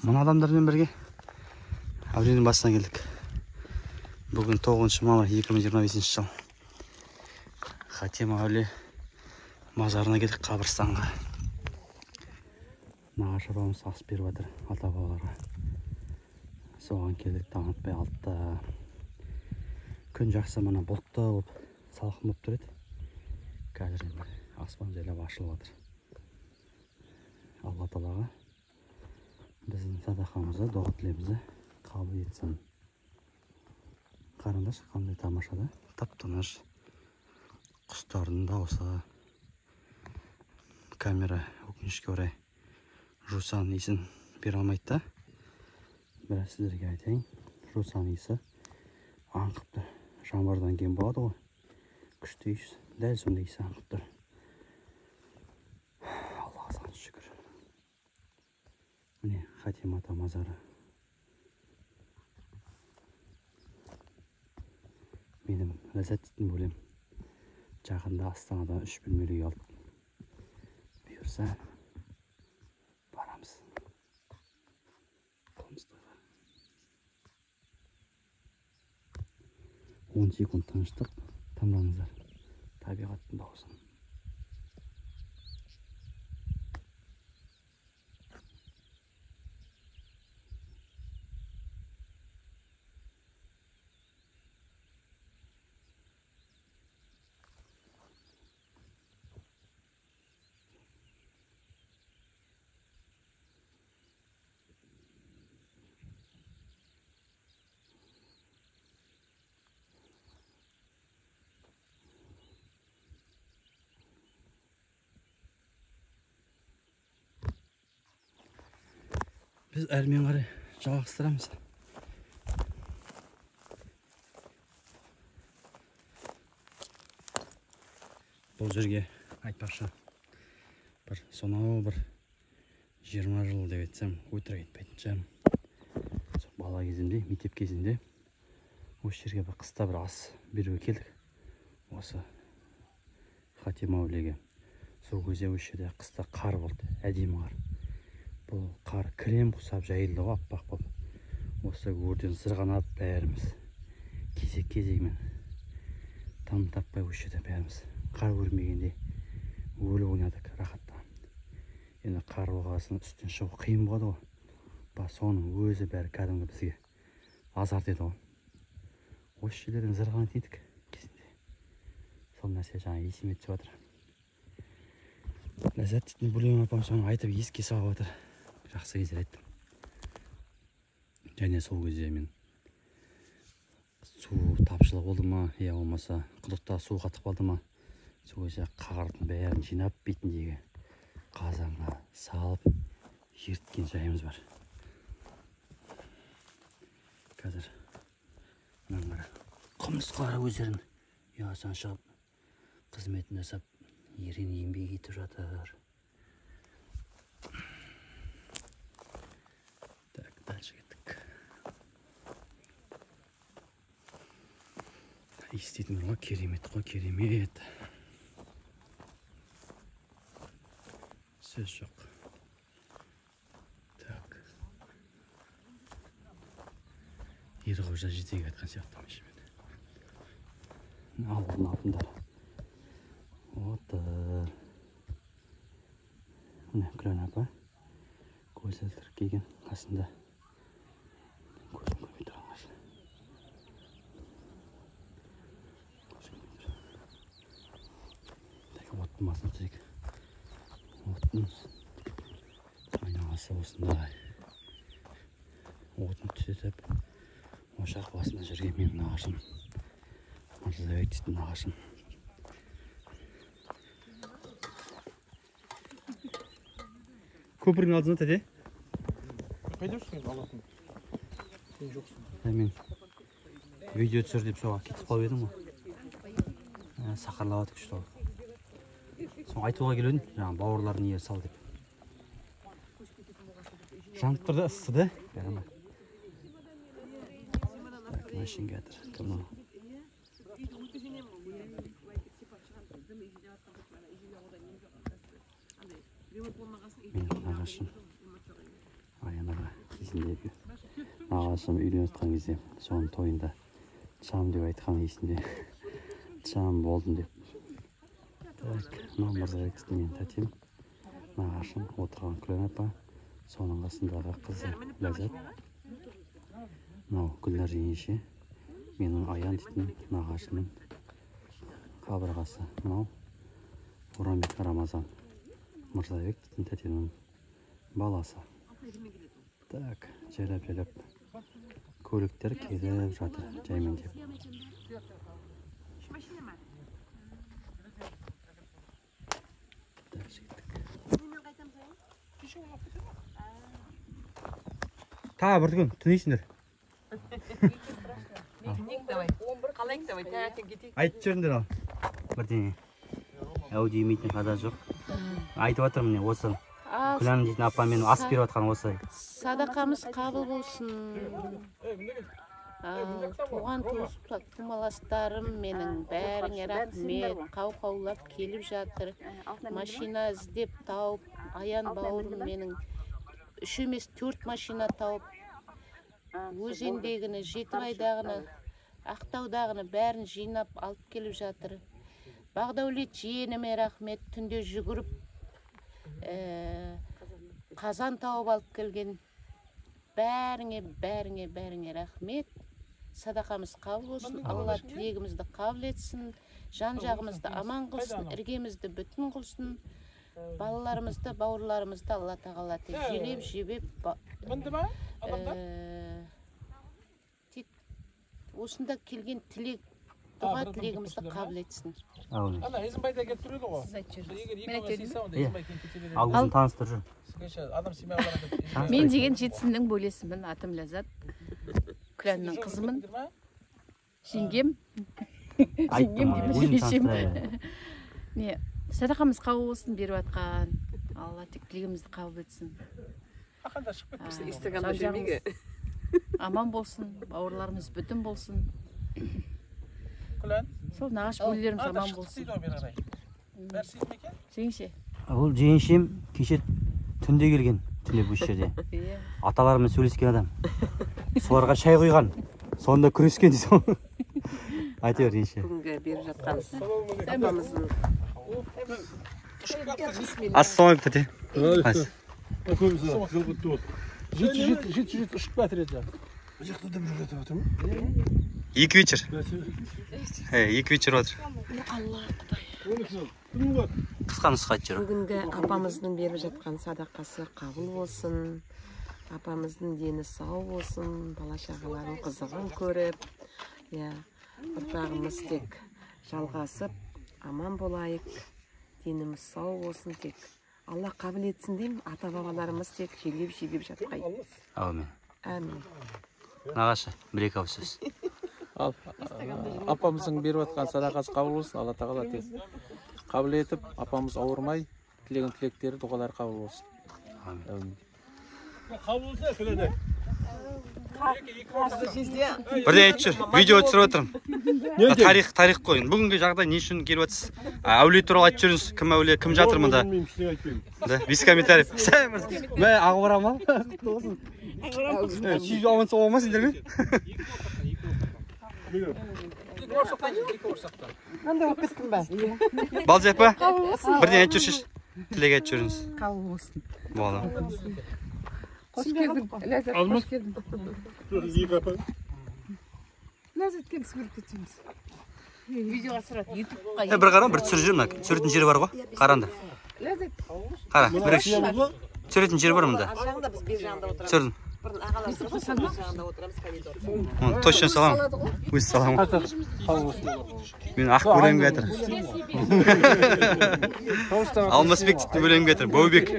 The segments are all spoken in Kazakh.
Мына адамдармен бірге әулиенің басына келдік. Бүгін 9 мамыр 2025 жыл. Хатима әулие мазарына келдік, қабірстанға. Нағашы апамыз ас беріп жатыр ата-бабаларға. Соған келдік, таң атпай 6-та. Күн жақсы, мына бұлтты болып, салқын болып тұр еді. Қазір енді аспан жайлап ашылып жатыр. Алла Тағала біздің садақамызды, дұға тілемізді қабыл етсін. Қараңдаршы, қандай тамаша да, тап-тыныш. Құстардың дауысы. Камера өкінішке орай жусан иісін бере алмайды да. Бірақ сіздерге айтайын, жусан иісі аңқып тұр. Жаңбырдан кейін болады ғой, күшті иіс, дәл сондай иісі аңқып тұр. Аллаға сан шүкір. Міне Хатима ата мазары. Менің ләззаттың бөлем. Жақында Астанадан 3 бөлмелі үй алдым. Бұйырса барамыз. 10 секунд тыныштық, тыңдаңыздар табиғаттың дауысын. Біз әрмен қарай жалғастырамыз. Бұл жерге айтпақшы, сонау бір 20 жыл деп етсем, өтірік айтпайтын. Бала кезімде, мектеп кезінде осы жерге бір қыста бір ас беруге келдік. Осы Хатима әулиеге. Сол кезде осы жерде қыста қар болды, әдемі қар. Бұл қар крем құсап жайылды ғой, аппақ болып. Осы өрден сырғанап бәріміз кезек-кезегімен там таппай осы жерде бәріміз қар көрмегенде өлі ойнадық рахаттан. Енді қар болғасын үстін шығу қиын болады ғой. Соның өзі бәрі кәдімгі бізге азарт еді ғой. Осы жерлерден сырғанап едік кезінде. Сол нәрсе жаңа есіме түсіп жатыр. Ләззаттың бөлем апам соны айтып еске салып жатыр. Жақсы кездер айттым. Және сол кезде мен су тапшылық болды ма, я болмаса құдықта су қатып қалды ма, сол кезде қардың бәрін жинап бетіндегі қазанға салып ерткен жайымыз бар. Қазір маңғара құмырсқалар өздерін ұясынан шығып қызметін жасап ерен еңбек етіп жатыр. Дальше кеттік. Естейтін ғой, керемет қой, керемет. Сөз жоқ. Так. Ерғожа жетегі айтқан сияқтамайшы мен. Ауылдың алтындар. Отыр. Міне Күлән апа көзілдір киген, қасында көзім көрмей тұрғанғаш. Оттың басына түсек. Оттың айналасы осындай. Отын түтетіп, ошақ басында жүрген менің нағашым. Мырзабек дейтін нағашым. Көпірдің алдына тәте? Қайда жүрсің алатын? Сен жоқсың. Мен видео түсір деп соға кетіп қалып едім ғой. Сақарлап атып күшті ол. Соң айтуға келедім, жаңа бауырларын ие сал деп. Жанып тұрды, ысыды. Бәрі машинге атыр. Кім ол? Мен нағашым. Аян аға. кезінде нағашым үйленіп жатқан кезде соның тойында чам деп айтқан есінде. Чам болдым деп. Так, мына Мырзабек менің тәтем, нағашым отырған Күлән апа, соның қасындағы қызы Ләззат. Мынау Гүлнар жеңеше, менің Аян дейтін нағашымның қабырғасы. Мынау Орамбек Рамазан, Мырзабек дейтін тәтемнің баласы. Так, жайлап көліктер келіп жатыр, жаймендеп. Та бір күн түнейсіңдер. Айтып жүріңдер ал. Бірдеңе. Әу демейтін қада жоқ. Айтып жатырмын міне осы. Күлән дейтін апамен ас беріп жатқан осы. Садақамыз қабыл болсын. Туған туыстарым менің бәріңе рахмет. Қау-қаулап келіп жатыр. Машина іздеп тауып, Аян бауырым менің 3 емес 4 машина тауып, өзендегіні, Жетібайдағыны, Ақтаудағыны бәрін жинап алып келіп жатыр. Бағдаулет жиеніме рахмет. Түнде жүгіріп қазан тауып алып келген. Бәріңе рахмет. Садақамыз қабыл болсын. Алла тілегімізді қабыл етсін. Жан жағымызды аман қылсын, іргемізді бүтін қылсын. Балаларымызды, бауырларымызды Алла тағала желеп, жебеп, осында келген тілек, дұға тілегімізді қабыл етсін. Ана, Езімбайда келіп тұрады ғой. Алдын таныстыр жүр. Мен деген жетісінің бөлесімін, атым Ләззат. Күләннің қызымын. Жеңгем. Жеңгем деймін, шешем. Не, садақамыз қабыл болсын беріп атқан. Алла тек тілегімізді қабыл етсін. Инстаграмда жүрмеге. Аман болсын, бауырларымыз бүтін болсын. Күлән? Сол нағаш бөлелеріміз аман болсын. Жеңше. Ол жеңшем кеше түнде келген, түнде бұл жерде. Аталарымен сөйлескен адам. Соларға шай құйған. Сонда күрескен дейсің. Айта бер жеңше. Бүгінгі беріп жатқан апамыздың Ассалаумалейкум тәте. Жет ұшып бәтір еді. Екі вечер. Екі вечер отыр. Қысқа нұсқа айтып жүр. бүгінгі апамыздың беріп жатқан садақасы қабыл болсын. Апамыздың дені сау болсын. Бала шағаларын қызығын көріп, ұрпағымыз тек жалғасып, аман болайық. Деніміз сау болсын тек. Алла қабыл етсін деймін. Ата-бабаларымыз тек желеп жатқай. Әумин. Әмин. Нағашы, бір-екі ауыз сөз. Апамыздың беріп жатқан садақасы қабыл болсын. Алла тағала тек қабыл етіп, апамыз ауырмай, тілеген тілектері, дұғалары қабыл болсын. Әумин. Қабыл болса, Күләне. Бірде айтып жүр, видео түсіріп отырмын. Тарих қойын. Бүгінгі жағдай не үшін келіп жатсыз? Әулие туралы айтып жүріңіз. Кім әулие, кім жатыр мұнда? Без комментариев. Мә, ағыбара ма? Сүйіз аман сау болма сендер ме? Балжай апа, бірден айтып жүрші. Тілек айтып жүріңіз. Қабыл болсын. Болды. Қош келдің, Ләззат, қош келдің. Ләззат келіп сүріп кетеміз. Видеоға сұрады, ютубқа. Бір қара, бір түсіріп жүрмін. Түсіретін жері бар ғой? Қаранды. Ләззат. Қара, бірінші. Түсіретін жері бар мұнда. Жағында біз бер жағында отырамыз. Түсірдің. Бұрын ағалар бер жағында отырамыз, коридор. Точно салам. Өз салам. Мен ақ бөлемге әтір. Алмасбек дейтін бөлемге әтір. Бәубек.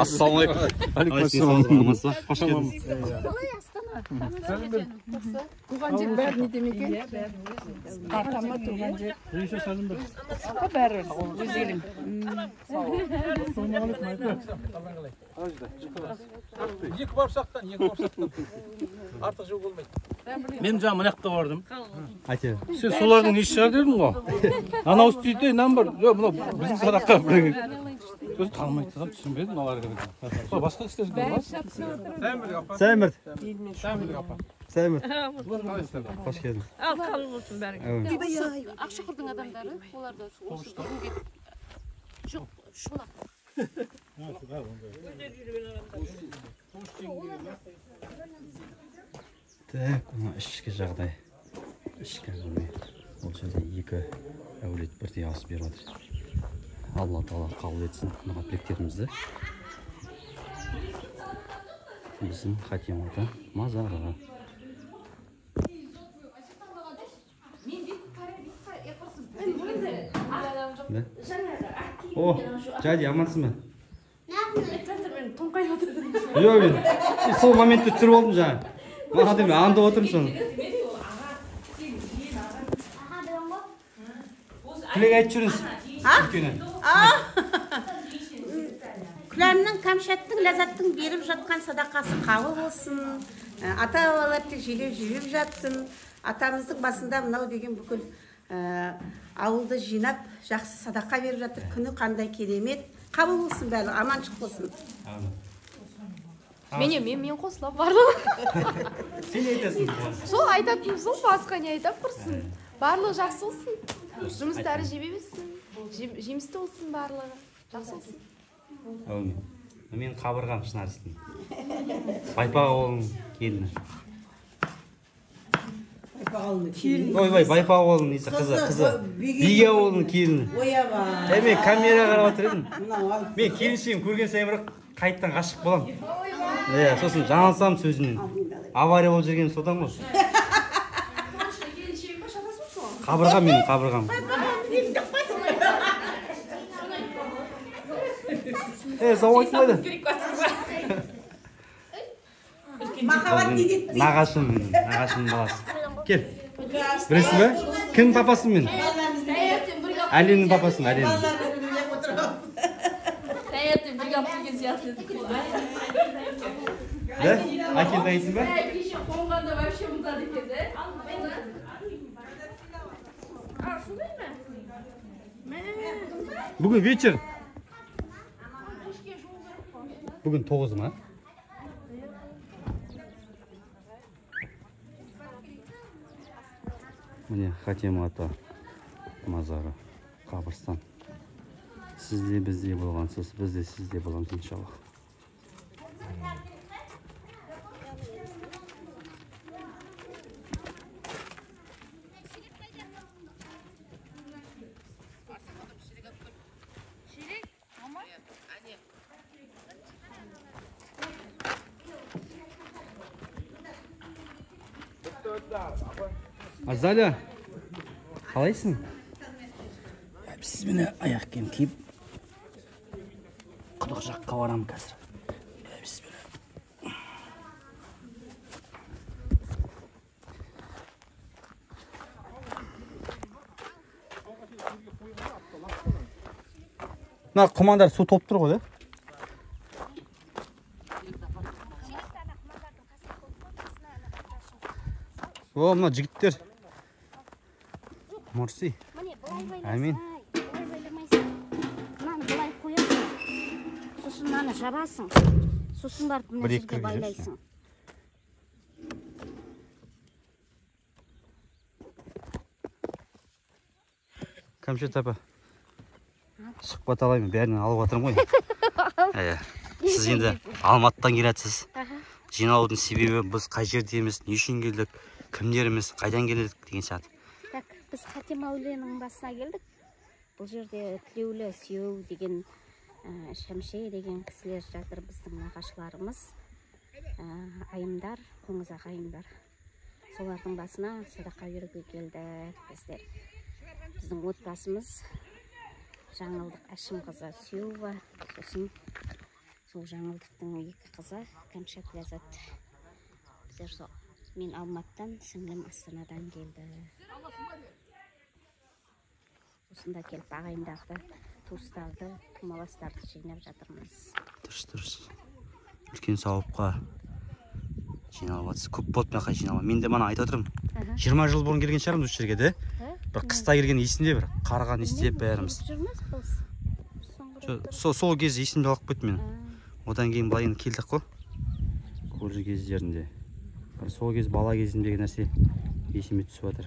Ассалаумалейкум. Қош келдіңіз. Туған жер бәріне демеге. Атама туған жер. Бәрі өз елім. Екі барсақтан. Артық жау болмайды. Мен жаңа мынақта бардым. Айта. Сен солардың не шығар дедің ғой. Анау істейді, нан бар. Жоқ, мынау біздің садаққа. Өзі танымай тұрған түсінбедім мыналарға деген. Сол басқа кісілер Бәрі бар. Сәмір. Сәмір. Қош келдің. Ал қабыл болсын бәрі. Ақшұқырдың адамдары, олар да осы бүгінге жоқ, шолақ. Так, мына ішкі жағдай. Ішкі әңгіме. Ол жерде екі әулет бірдей ас беріп отыр. Алла тағала қабыл етсін мына тілектерімізді. Біздің Хатима ата мазары. Да? О, жади, амансың ба? Жоқ, мен сол моментте түсіріп алдым жаңа. Маған деме, аңдып отырмын соны. Тілек айтып жүріңіз. Үлкені. Күләннің, Кәмшаттың, Ләззаттың беріп жатқан садақасы қабыл болсын. Ата-бабалар тек желеп жүріп жатсын. Атамыздың басында мынау деген бүкіл ауылды жинап, жақсы садақа беріп жатыр. Күні қандай керемет. Қабыл болсын бәрі, аманшылық болсын. Мен қосылап барлығы. Сен айтасың. Сол айтатыным сол, басқа не айтап құрсын. Барлығы жақсы болсын. Жұмыстары жебе берсін. Жемісті болсын барлығы. Жақсы болсын. Әумин. Мен қабырғам шынар істеймін. Байпақ ауылының келіні. Ой, байпақ ауылының несі қызы. Биге ауылының келіні. Мен камера қарап отыр едім. Мен келіншегім көрген сайын бірақ қайттан ғашық боламын. Сосын жаңылсам сөзінен. Авария болып жүрген содан ғой. Қабырғам менің, қабырғам. Сау айтсын ойды. Махаббат не дейді? Нағашым менің, нағашымның баласы. Кел. Білесің бе? Кім папасын мен? Әленің папасын, Әленің. Таңертең бірге алып келген сияқты. Да? Әкел дайынсың ба? Кеше қонғанда вообще ұмытады екен, да? Бүгін вечер. Бүгін 9 ма? Міне Хатима ата мазары, қабырстан. Сізде бізде болғансыз, бізде сізде боламыз иншаллах. Азаля, қалайсың? Сіз мені аяқ киім киіп құдық жаққа барамын қазір. Мына құмандар су топ тұр ғой, да? О, мына жігіттер. Мұрси. Әмин. Мынаны былай қоясың. Сосын мынаны жабасың. Сосын барып мына жерге байлайсың. Кәмшат апа. Сұхбат алайын, бәрінен алып отырмын ғой. Сіз енді Алматыдан келетсіз. Жиналудың себебі біз қай жердеміз, не үшін келдік, кімдеріміз, қайдан келдік деген сияқты. Так, біз Хатима әулиенің басына келдік. Бұл жерде Тілеулі Сүйеу деген Шәмше деген кісілер жатыр, біздің нағашыларымыз. Айымдар, қоңызақ айымдар. Солардың басына садақа беруге келді біздер. Біздің отбасымыз Жаңылдық Әшімқызы Сүйеуова, сосын сол Жаңылдықтың екі қызы Кәмшат Ләззат. Біздер сол. Мен Алматыдан, сіңлім Астанадан келді. Осында келіп ағайындақты, туыстарды, тумаластарды жинап жатырмыз. Дұрыс. Үлкен сауапқа жиналып жатсыз. Көп болды мына жиналып. Мен де мана айтып отырмын. 20 жыл бұрын келген шығармыз осы жерге, де? Бір қыста келген есімде бір. Қарған есте бәріміз. Сол кез есімде қалып кетті мен. Одан кейін былай енді келдік қой. Көрші кездерінде. Сол кез бала кезімдегі нәрсе есіме түсіп жатыр.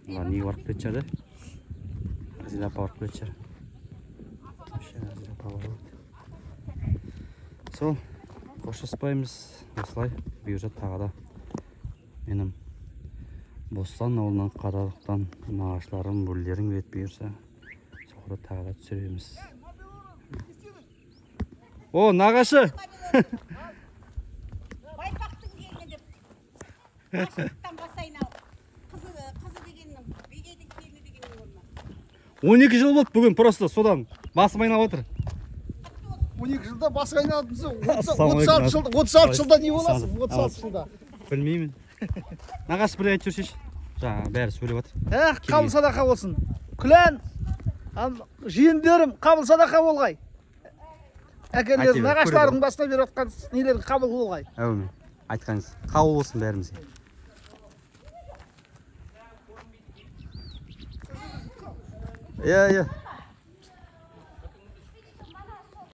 Бұлар не барып келетін шығар да? Азира апа барып келетін шығар. Азира апа барып. Сол, қоштаспаймыз. Осылай бұйырса тағы да менің Бостан ауылынан Қарақұтан нағашыларым, бөлелерім келеді бұйырса. Соқырда тағы да түсіреміз. О, нағашы! Байпақтың келіне деп. Башықтан басайын алып. Қызы дегеннің, бегейдің келіне дегеннің орнына. 12 жыл болды бүгін просто содан басым айналып отыр. 12 жылда басы айналыпсыз. 36 жылда не боласың? 36 жылда. Білмеймін. Нағаш бір айтып жүрсеш. Жаңа бәрі сөйлеп жатыр. Қабыл садақа болсын. Күлән, жиендерім қабыл садақа болғай. Әкелердің, нағаштардың басына беріп отқан нелердің қабыл болғай. Әумин. Айтқаныңыз. Қабыл болсын бәрімізге. Иә.